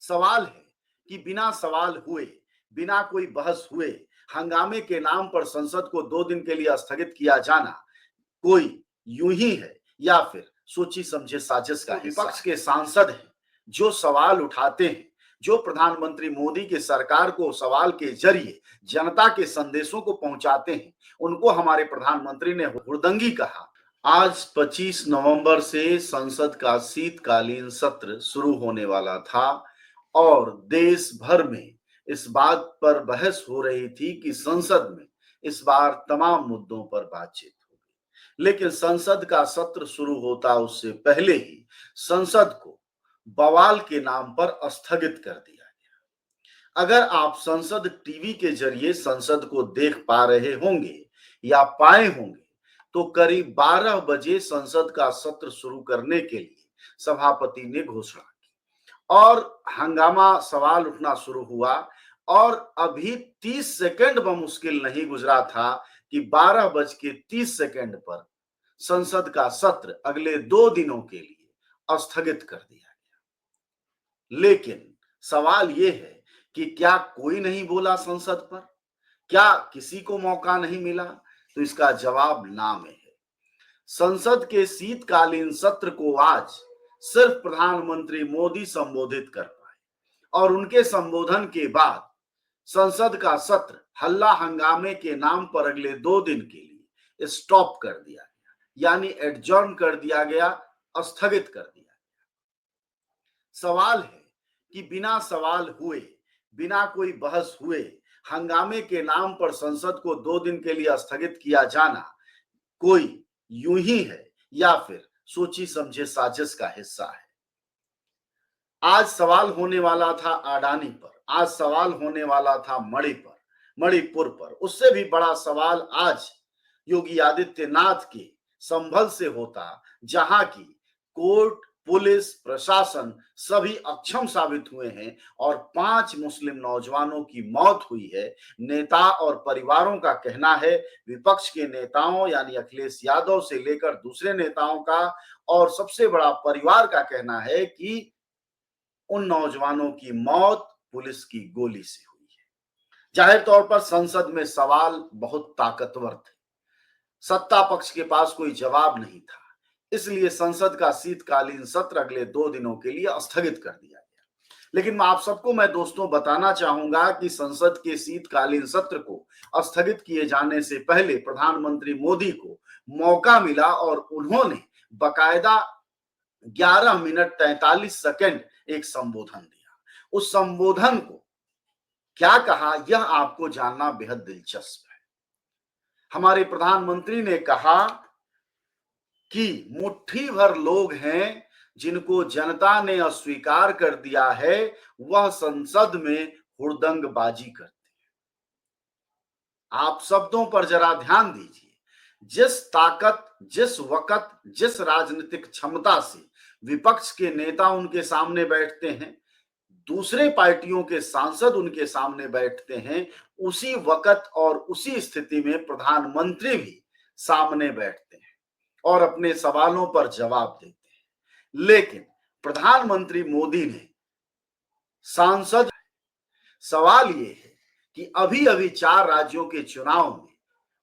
सवाल है कि बिना सवाल हुए, बिना कोई बहस हुए हंगामे के नाम पर संसद को 2 दिन के लिए स्थगित किया जाना कोई यूं ही है या फिर सोची समझे साजिश का हिस्सा? विपक्ष के सांसद हैं जो सवाल उठाते हैं, जो प्रधानमंत्री मोदी की सरकार को सवाल के जरिए जनता के संदेशों को पहुंचाते हैं, उनको हमारे प्रधानमंत्री ने हुड़दंगी कहा। आज 25 नवंबर से संसद का शीतकालीन सत्र शुरू होने वाला था और देश भर में इस बात पर बहस हो रही थी कि संसद में इस बार तमाम मुद्दों पर बातचीत होगी। लेकिन संसद का सत्र शुरू होता उससे पहले ही संसद को बवाल के नाम पर स्थगित कर दिया गया। अगर आप संसद टीवी के जरिए संसद को देख पा रहे होंगे या पाए होंगे तो करीब 12 बजे संसद का सत्र शुरू करने के लिए सभापति ने घोषणा की और हंगामा सवाल उठना शुरू हुआ और अभी 30 सेकंड बमुश्किल नहीं गुजरा था कि 12:30 पर संसद का सत्र अगले 2 दिनों के लिए स्थगित कर दिया गया। लेकिन सवाल यह है कि क्या कोई नहीं बोला संसद पर? क्या किसी को मौका नहीं मिला? तो इसका जवाब ना में है। संसद के शीतकालीन सत्र को आज सिर्फ प्रधानमंत्री मोदी संबोधित कर पाए और उनके संबोधन के बाद संसद का सत्र हल्ला हंगामे के नाम पर अगले 2 दिन के लिए स्टॉप कर दिया गया, यानी एडजॉर्न कर दिया गया, स्थगित कर दिया गया। सवाल है कि बिना सवाल हुए, बिना कोई बहस हुए हंगामे के नाम पर संसद को 2 दिन के लिए स्थगित किया जाना कोई यूं ही है या फिर सोची समझे साजिश का हिस्सा है? आज सवाल होने वाला था अडानी पर, आज सवाल होने वाला था मणिपुर पर, उससे भी बड़ा सवाल आज योगी आदित्यनाथ के संभल से होता, जहां की कोर्ट, पुलिस, प्रशासन सभी अक्षम साबित हुए हैं और 5 मुस्लिम नौजवानों की मौत हुई है। नेता और परिवारों का कहना है, विपक्ष के नेताओं यानी अखिलेश यादव से लेकर दूसरे नेताओं का और सबसे बड़ा परिवार का कहना है कि उन नौजवानों की मौत पुलिस की गोली से हुई है। जाहिर तौर पर संसद में सवाल बहुत ताकतवर थे, सत्ता पक्ष के पास कोई जवाब नहीं था, इसलिए संसद का शीतकालीन सत्र अगले 2 दिनों के लिए स्थगित कर दिया गया। लेकिन आप सबको मैं दोस्तों बताना चाहूंगा कि संसद के शीतकालीन सत्र को स्थगित किए जाने से पहले प्रधानमंत्री मोदी को मौका मिला और उन्होंने बकायदा 11 मिनट 43 सेकंड एक संबोधन दिया। उस संबोधन को क्या कहा, यह आपको जानना बेहद दिलचस्प है। हमारे प्रधानमंत्री ने कहा कि मुट्ठी भर लोग हैं जिनको जनता ने अस्वीकार कर दिया है, वह संसद में हुड़दंगबाजी करते हैं। आप शब्दों पर जरा ध्यान दीजिए। जिस ताकत, जिस वक़्त, जिस राजनीतिक क्षमता से विपक्ष के नेता उनके सामने बैठते हैं, दूसरे पार्टियों के सांसद उनके सामने बैठते हैं, उसी वक़्त और उसी स्थिति में प्रधानमंत्री भी सामने बैठते हैं और अपने सवालों पर जवाब देते हैं। लेकिन प्रधानमंत्री मोदी ने सांसद, सवाल ये है कि अभी-अभी 4 राज्यों के चुनाव में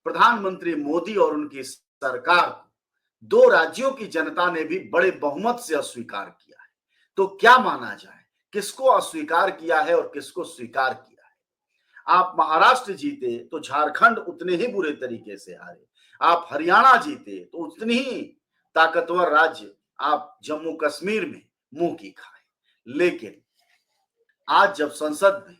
प्रधानमंत्री मोदी और उनकी सरकार को 2 राज्यों की जनता ने भी बड़े बहुमत से अस्वीकार किया है। तो क्या माना जाए, किसको अस्वीकार किया है और किसको स्वीकार किया है? आप महाराष्ट्र जीते तो झारखंड उतने ही बुरे तरीके से हारे, आप हरियाणा जीते तो उतनी ही ताकतवर राज्य आप जम्मू कश्मीर में मुंह की खाए। लेकिन आज जब संसद में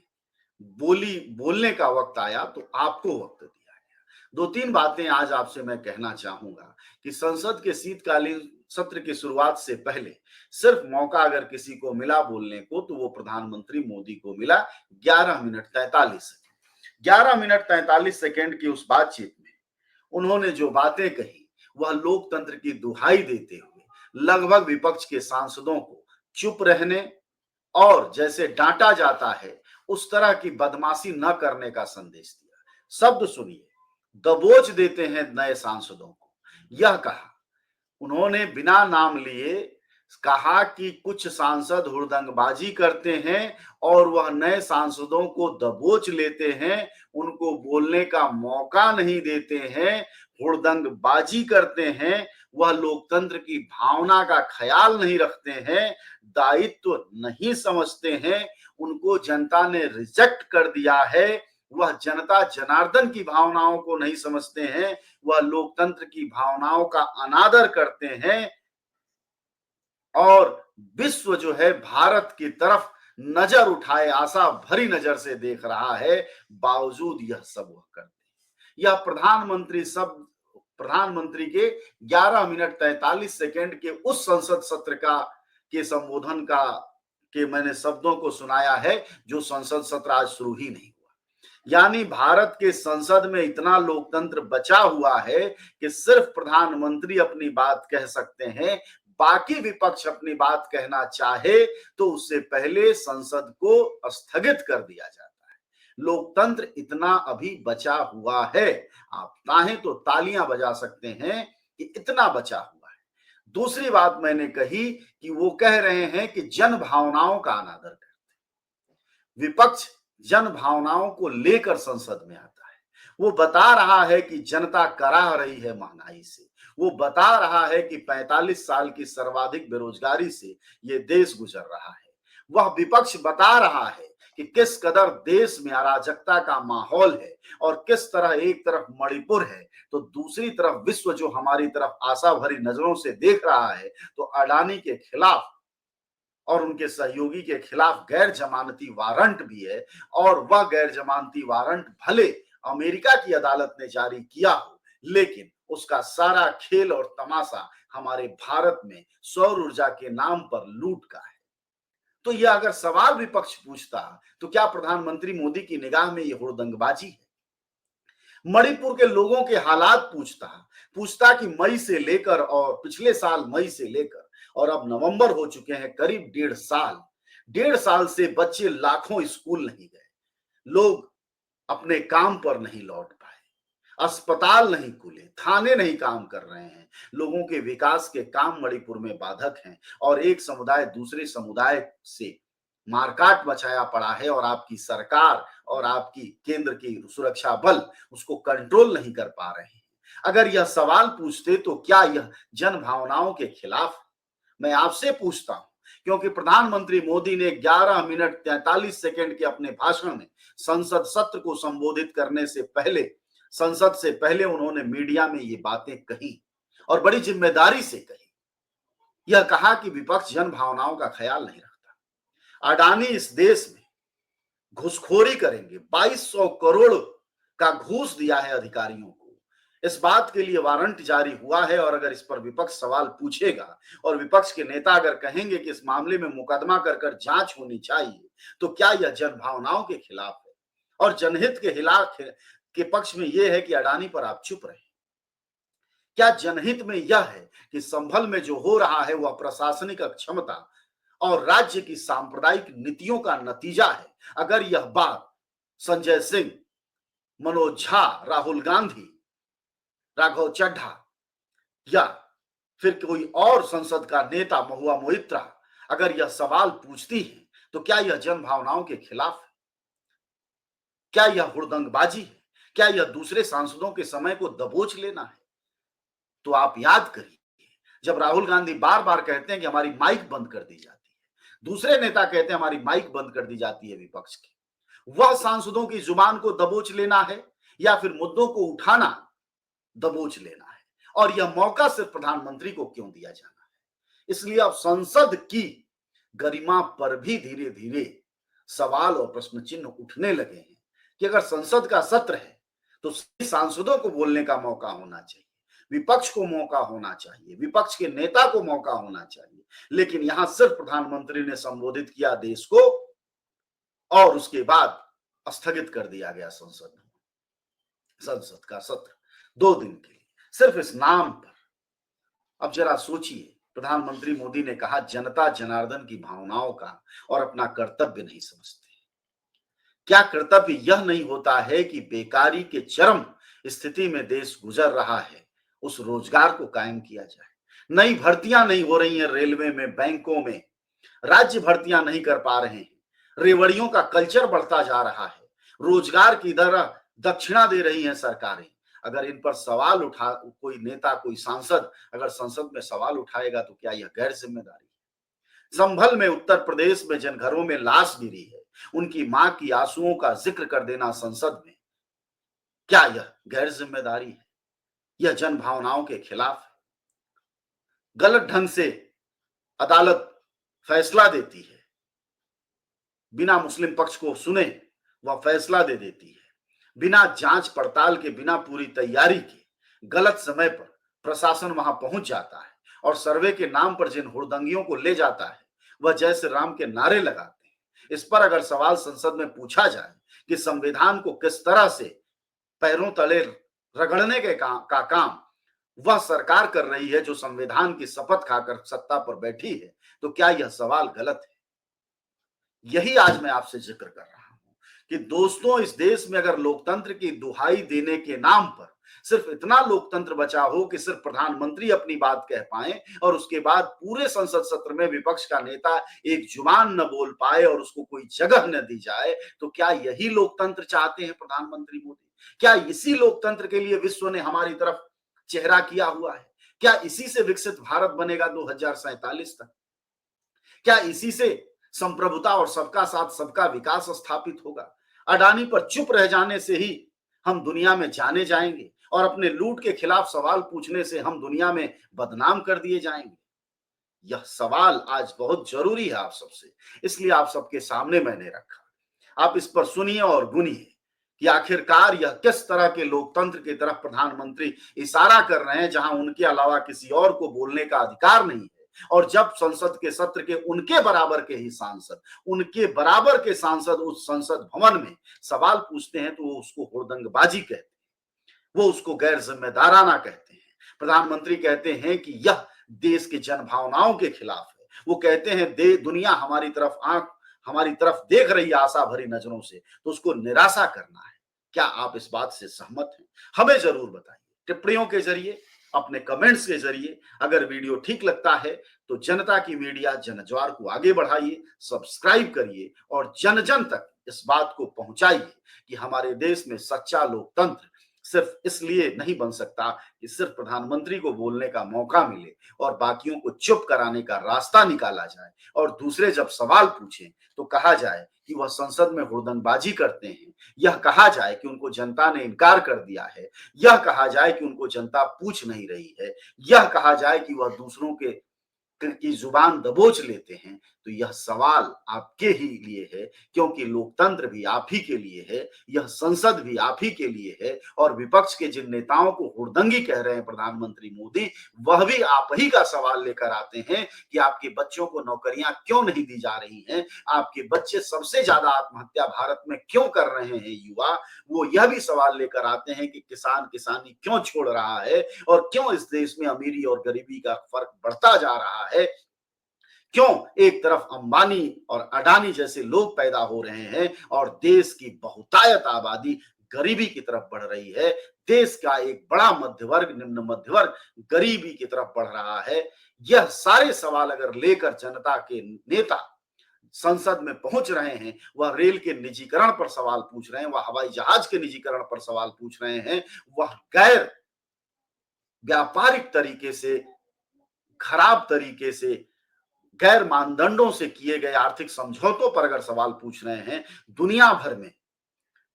बोलने का वक्त आया तो आपको वक्त दिया गया। 2-3 बातें आज आपसे मैं कहना चाहूंगा कि संसद के शीतकालीन सत्र की शुरुआत से पहले सिर्फ मौका अगर किसी को मिला बोलने को तो वो प्रधानमंत्री मोदी को मिला। 11 मिनट 43 सेकंड 11 मिनट 43 सेकंड की उस बातचीत में उन्होंने जो बातें कही वह लोकतंत्र की दुहाई देते हुए लगभग विपक्ष के सांसदों को चुप रहने और जैसे डांटा जाता है उस तरह की बदमाशी न करने का संदेश दिया। शब्द सुनिए, दबोच देते हैं नए सांसदों को, यह कहा। उन्होंने बिना नाम लिए कहा कि कुछ सांसद हुड़दंगबाजी करते हैं और वह नए सांसदों को दबोच लेते हैं, उनको बोलने का मौका नहीं देते हैं, हुड़दंगबाजी करते हैं, वह लोकतंत्र की भावना का ख्याल नहीं रखते हैं, दायित्व नहीं समझते हैं, उनको जनता ने रिजेक्ट कर दिया है, वह जनता जनार्दन की भावनाओं को नहीं समझते हैं, वह लोकतंत्र की भावनाओं का अनादर करते हैं और विश्व जो है भारत की तरफ नजर उठाए आशा भरी नजर से देख रहा है, बावजूद यह सब वह करते हैं। यह प्रधानमंत्री के 11 मिनट 43 सेकंड के उस संसद सत्र का के संबोधन का के मैंने शब्दों को सुनाया है जो संसद सत्र आज शुरू ही नहीं हुआ। यानी भारत के संसद में इतना लोकतंत्र बचा हुआ है कि सिर्फ प्रधानमंत्री अपनी बात कह सकते हैं, बाकी विपक्ष अपनी बात कहना चाहे तो उससे पहले संसद को स्थगित कर दिया जाता है। लोकतंत्र इतना अभी बचा हुआ है, आप चाहें तो तालियां बजा सकते हैं कि इतना बचा हुआ है। दूसरी बात मैंने कही कि वो कह रहे हैं कि जन भावनाओं का अनादर करते हैं। विपक्ष जन भावनाओं को लेकर संसद में आता है, वो बता रहा है कि जनता कराह रही है महंगाई से, वो बता रहा है कि 45 साल की सर्वाधिक बेरोजगारी से ये देश गुजर रहा है। वह विपक्ष बता रहा है कि किस कदर देश में अराजकता का माहौल है और किस तरह एक तरफ मणिपुर है तो दूसरी तरफ विश्व जो हमारी तरफ आशा भरी नजरों से देख रहा है, तो अडानी के खिलाफ और उनके सहयोगी के खिलाफ गैर जमानती वारंट भी है और वह गैर जमानती वारंट भले अमेरिका की अदालत ने जारी किया हो, लेकिन उसका सारा खेल और तमाशा हमारे भारत में सौर ऊर्जा के नाम पर लूट का है। तो यह अगर सवाल विपक्ष पूछता तो क्या प्रधानमंत्री मोदी की निगाह में यह हुड़दंगबाजी है? मणिपुर के लोगों के हालात पूछता कि मई से लेकर और पिछले साल मई से लेकर और अब नवंबर हो चुके हैं, करीब 1.5 साल से बच्चे लाखों स्कूल नहीं गए, लोग अपने काम पर नहीं लौट पाए, अस्पताल नहीं खुले, थाने नहीं काम कर रहे हैं, लोगों के विकास के काम मणिपुर में बाधक हैं और एक समुदाय दूसरे समुदाय से मारकाट मचाया पड़ा है और आपकी सरकार और आपकी केंद्र की सुरक्षा बल उसको कंट्रोल नहीं कर पा रहे हैं। अगर यह सवाल पूछते तो क्या यह जन भावनाओं के खिलाफ? मैं आपसे पूछता हूं, क्योंकि प्रधानमंत्री मोदी ने 11 मिनट 43 सेकंड के अपने भाषण में संसद सत्र को संबोधित करने से पहले संसद से पहले उन्होंने मीडिया में ये बातें कही और बड़ी जिम्मेदारी से कही। यह कहा कि विपक्ष जन भावनाओं का ख्याल नहीं रखता, अडानी इस देश में घुसखोरी करेंगे, 2200 करोड़ का घूस दिया है अधिकारियों को, इस बात के लिए वारंट जारी हुआ है और अगर इस पर विपक्ष सवाल पूछेगा और विपक्ष के नेता अगर कहेंगे कि इस मामले में मुकदमा कर जांच होनी चाहिए, तो क्या यह जन भावनाओं के खिलाफ है? और जनहित के खिलाफ के पक्ष में यह है कि अडानी पर आप चुप रहे? क्या जनहित में यह है कि संभल में जो हो रहा है वह प्रशासनिक अक्षमता और राज्य की सांप्रदायिक नीतियों का नतीजा है? अगर यह बात संजय सिंह, मनोज झा, राहुल गांधी, राघव चड्ढा या फिर कोई और संसद का नेता महुआ मोइत्रा अगर यह सवाल पूछती है तो क्या यह जन भावनाओं के खिलाफ है? क्या यह हुड़दंगबाजी है? क्या यह दूसरे सांसदों के समय को दबोच लेना है? तो आप याद करिए, जब राहुल गांधी बार बार कहते हैं कि हमारी माइक बंद कर दी जाती है, दूसरे नेता कहते हैं हमारी माइक बंद कर दी जाती है विपक्ष की, वह सांसदों की जुबान को दबोच लेना है या फिर मुद्दों को उठाना दबोच लेना है? और यह मौका सिर्फ प्रधानमंत्री को क्यों दिया जाना है? इसलिए अब संसद की गरिमा पर भी धीरे धीरे सवाल और प्रश्न चिन्ह उठने लगे हैं कि अगर संसद का सत्र है तो सांसदों को बोलने का मौका होना चाहिए, विपक्ष को मौका होना चाहिए, विपक्ष के नेता को मौका होना चाहिए, लेकिन यहां सिर्फ प्रधानमंत्री ने संबोधित किया देश को और उसके बाद स्थगित कर दिया गया संसद का सत्र 2 दिन के लिए, सिर्फ इस नाम पर। अब जरा सोचिए, प्रधानमंत्री मोदी ने कहा जनता जनार्दन की भावनाओं का और अपना कर्तव्य नहीं समझते। क्या कर्तव्य यह नहीं होता है कि बेकारी के चरम स्थिति में देश गुजर रहा है, उस रोजगार को कायम किया जाए? नई भर्तियां नहीं हो रही हैं रेलवे में, बैंकों में, राज्य भर्तियां नहीं कर पा रहे हैं, रेवड़ियों का कल्चर बढ़ता जा रहा है, रोजगार की दर दक्षिणा दे रही हैं सरकारें। अगर इन पर सवाल उठा कोई नेता, कोई सांसद अगर संसद में सवाल उठाएगा तो क्या यह गैर जिम्मेदारी है? संभल में, उत्तर प्रदेश में जिन घरों में लाश गिरी है, उनकी मां की आंसुओं का जिक्र कर देना संसद में, क्या यह गैर जिम्मेदारी है? यह जन भावनाओं के खिलाफ है। गलत ढंग से अदालत फैसला देती है, बिना मुस्लिम पक्ष को सुने वह फैसला दे देती है, बिना जांच पड़ताल के, बिना पूरी तैयारी के गलत समय पर प्रशासन वहां पहुंच जाता है और सर्वे के नाम पर जिन हुड़दंगियों को ले जाता है वह जय श्री राम के नारे लगाते हैं। इस पर अगर सवाल संसद में पूछा जाए कि संविधान को किस तरह से पैरों तले रगड़ने के का काम वह सरकार कर रही है जो संविधान की शपथ खाकर सत्ता पर बैठी है, तो क्या यह सवाल गलत है? यही आज मैं आपसे जिक्र कर रहा हूं कि दोस्तों, इस देश में अगर लोकतंत्र की दुहाई देने के नाम पर सिर्फ इतना लोकतंत्र बचा हो कि सिर्फ प्रधानमंत्री अपनी बात कह पाए और उसके बाद पूरे संसद सत्र में विपक्ष का नेता एक जुबान न बोल पाए और उसको कोई जगह न दी जाए, तो क्या यही लोकतंत्र चाहते हैं प्रधानमंत्री मोदी? क्या इसी लोकतंत्र के लिए विश्व ने हमारी तरफ चेहरा किया हुआ है? क्या इसी से विकसित भारत बनेगा 2047 तक? क्या इसी से संप्रभुता और सबका साथ सबका विकास स्थापित होगा? अडानी पर चुप रह जाने से ही हम दुनिया में जाने जाएंगे और अपने लूट के खिलाफ सवाल पूछने से हम दुनिया में बदनाम कर दिए जाएंगे? यह सवाल आज बहुत जरूरी है आप सबसे, इसलिए आप सबके सामने मैंने रखा। आप इस पर सुनिए और गुनिए कि आखिरकार यह किस तरह के लोकतंत्र की तरफ प्रधानमंत्री इशारा कर रहे हैं, जहां उनके अलावा किसी और को बोलने का अधिकार नहीं है। और जब संसद के सत्र के उनके बराबर के ही सांसद, उनके बराबर के सांसद उस संसद भवन में सवाल पूछते हैं तो वो उसको हुड़दंगबाजी कहते हैं, वो उसको गैर जिम्मेदाराना कहते हैं। प्रधानमंत्री कहते हैं कि यह देश के जन भावनाओं के खिलाफ है। वो कहते हैं दुनिया हमारी तरफ देख रही है आशा भरी नजरों से, तो उसको निराशा करना है। क्या आप इस बात से सहमत हैं? हमें जरूर बताइए टिप्पणियों के जरिए, अपने कमेंट्स के जरिए। अगर वीडियो ठीक लगता है तो जनता की मीडिया जनज्वार को आगे बढ़ाइए, सब्सक्राइब करिए और जन जन तक इस बात को पहुंचाइए कि हमारे देश में सच्चा लोकतंत्र सिर्फ इसलिए नहीं बन सकता कि सिर्फ प्रधानमंत्री को बोलने का मौका मिले और बाकियों को चुप कराने का रास्ता निकाला जाए और दूसरे जब सवाल पूछें तो कहा जाए कि वह संसद में हुड़दंगबाजी करते हैं, यह कहा जाए कि उनको जनता ने इनकार कर दिया है, यह कहा जाए कि उनको जनता पूछ नहीं रही है, यह कहा जाए कि वह दूसरों के की जुबान दबोच लेते हैं। तो यह सवाल आपके ही लिए है, क्योंकि लोकतंत्र भी आप ही के लिए है, यह संसद भी आप ही के लिए है और विपक्ष के जिन नेताओं को हुड़दंगी कह रहे हैं प्रधानमंत्री मोदी, वह भी आप ही का सवाल लेकर आते हैं कि आपके बच्चों को नौकरियां क्यों नहीं दी जा रही हैं, आपके बच्चे सबसे ज्यादा आत्महत्या भारत में क्यों कर रहे हैं युवा। वो यह भी सवाल लेकर आते हैं कि किसान किसानी क्यों छोड़ रहा है और क्यों इस देश में अमीरी और गरीबी का फर्क बढ़ता जा रहा है, क्यों एक तरफ अंबानी और अडानी जैसे लोग पैदा हो रहे हैं और देश की बहुतायत आबादी गरीबी की तरफ बढ़ रही है, देश का एक बड़ा मध्य वर्ग, निम्न मध्य वर्ग गरीबी की तरफ बढ़ रहा है। यह सारे सवाल अगर लेकर जनता के नेता संसद में पहुंच रहे हैं, वह रेल के निजीकरण पर सवाल पूछ रहे हैं, वह हवाई जहाज के निजीकरण पर सवाल पूछ रहे हैं, वह गैर व्यापारिक तरीके से, खराब तरीके से, गैर मानदंडों से किए गए आर्थिक समझौतों पर अगर सवाल पूछ रहे हैं, दुनिया भर में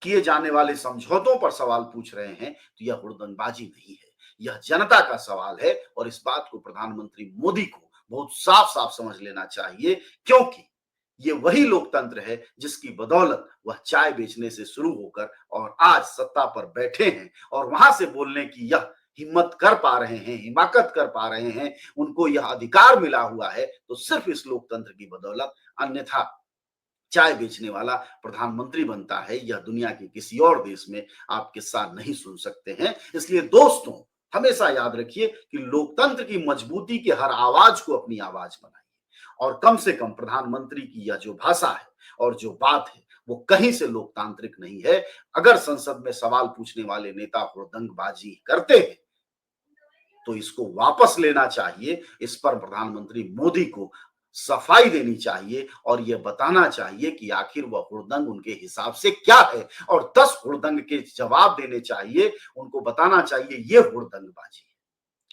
किए जाने वाले समझौतों पर सवाल पूछ रहे हैं, तो यह हुड़दंगबाजी नहीं है, यह जनता का सवाल है। और इस बात को प्रधानमंत्री मोदी को बहुत साफ साफ समझ लेना चाहिए, क्योंकि ये वही लोकतंत्र है जिसकी बदौलत वह चाय बेचने से शुरू होकर और आज सत्ता पर बैठे हैं और वहां से बोलने की यह हिम्मत कर पा रहे हैं, हिमाकत कर पा रहे हैं, उनको यह अधिकार मिला हुआ है तो सिर्फ इस लोकतंत्र की बदौलत। अन्यथा चाय बेचने वाला प्रधानमंत्री बनता है, यह दुनिया के किसी और देश में आप किस्सा नहीं सुन सकते हैं। इसलिए दोस्तों, हमेशा याद रखिए कि लोकतंत्र की मजबूती के हर आवाज को अपनी आवाज बनाइए और कम से कम प्रधानमंत्री की यह जो भाषा है और जो बात है वो कहीं से लोकतांत्रिक नहीं है। अगर संसद में सवाल पूछने वाले नेता हुड़दंगबाजी करते हैं तो इसको वापस लेना चाहिए। इस पर प्रधानमंत्री मोदी को सफाई देनी चाहिए और यह बताना चाहिए कि आखिर वह हुड़दंग उनके हिसाब से क्या है, और 10 हुड़दंग के जवाब देने चाहिए। उनको बताना चाहिए ये हुड़दंगबाजी है।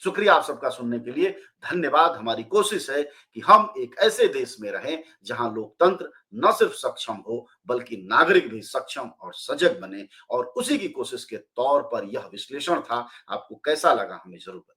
शुक्रिया आप सबका सुनने के लिए, धन्यवाद। हमारी कोशिश है कि हम एक ऐसे देश में रहें जहां लोकतंत्र न सिर्फ सक्षम हो बल्कि नागरिक भी सक्षम और सजग बने, और उसी की कोशिश के तौर पर यह विश्लेषण था। आपको कैसा लगा हमें जरूर बताएं।